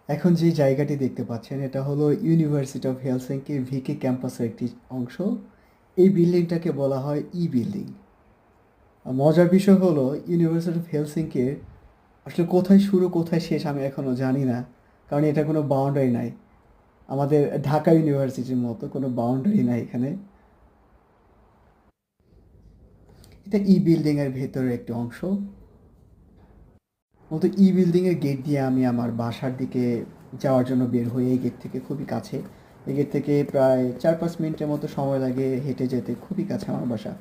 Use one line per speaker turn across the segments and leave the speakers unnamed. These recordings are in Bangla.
এখন যে জায়গাটি দেখতে পাচ্ছেন এটা হলো ইউনিভার্সিটি অফ হেলসিঙ্কির ভিকে ক্যাম্পাসের একটি অংশ। এই বিল্ডিংটাকে বলা হয় বিল্ডিং। মজার বিষয় হলো ইউনিভার্সিটি অফ হেলসিঙ্কির আসলে কোথায় শুরু কোথায় শেষ আমি এখনও জানি না, কারণ এটা কোনো বাউন্ডারি নাই। আমাদের ঢাকা ইউনিভার্সিটির মতো কোনো বাউন্ডারি নাই এখানে। এটা বিল্ডিংয়ের ভেতরের একটি অংশ। মূলত বিল্ডিংয়ের গেট দিয়ে আমি আমার বাসার দিকে যাওয়ার জন্য বের হই। এই গেট থেকে খুবই কাছে। এই গেট থেকে প্রায় 4-5 মিনিটের মতো সময় লাগে হেঁটে যেতে, খুবই কাছে আমার বাসা।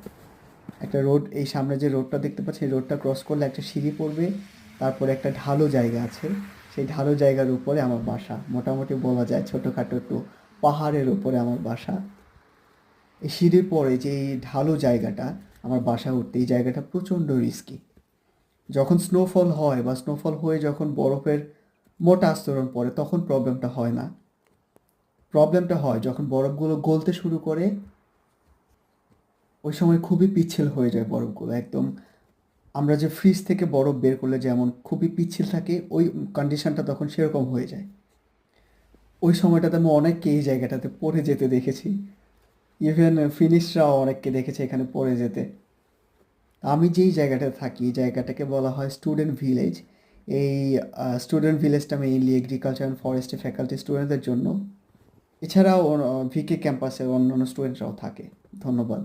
একটা রোড, এই সামনে যে রোডটা দেখতে পাচ্ছি এই রোডটা ক্রস করলে একটা সিঁড়ি পড়বে, তারপরে একটা ঢালু জায়গা আছে। সেই ঢালু জায়গার উপরে আমার বাসা, মোটামুটি বলা যায় ছোটোখাটো একটু পাহাড়ের উপরে আমার বাসা। এই সিঁড়ির পরে যে এই ঢালু জায়গাটা, আমার বাসা উঠতে এই জায়গাটা প্রচণ্ড রিস্কি। যখন স্নোফল হয় বা স্নোফল হয়ে যখন বরফের মোটা আস্তরণ পড়ে তখন প্রবলেমটা হয় না। প্রবলেমটা হয় যখন বরফগুলো গলতে শুরু করে, ওই সময় খুবই পিচ্ছিল হয়ে যায় বরফগুলো একদম। আমরা যে ফ্রিজ থেকে বরফ বের করলে যেমন খুবই পিচ্ছিল থাকে, ওই কন্ডিশনটা তখন সেরকম হয়ে যায়। ওই সময়টাতে আমি অনেককে এই জায়গাটাতে পড়ে যেতে দেখেছি। ইভেন ফিনিশরাও অনেককে দেখেছে এখানে পড়ে যেতে। আমি যেই জায়গাটায় থাকি এই জায়গাটাকে বলা হয় স্টুডেন্ট ভিলেজ। এই স্টুডেন্ট ভিলেজটা mainly agriculture and forestry faculty স্টুডেন্টদের জন্য। এছাড়াও ভিকে ক্যাম্পাসে অন্যান্য স্টুডেন্টরাও থাকে। ধন্যবাদ।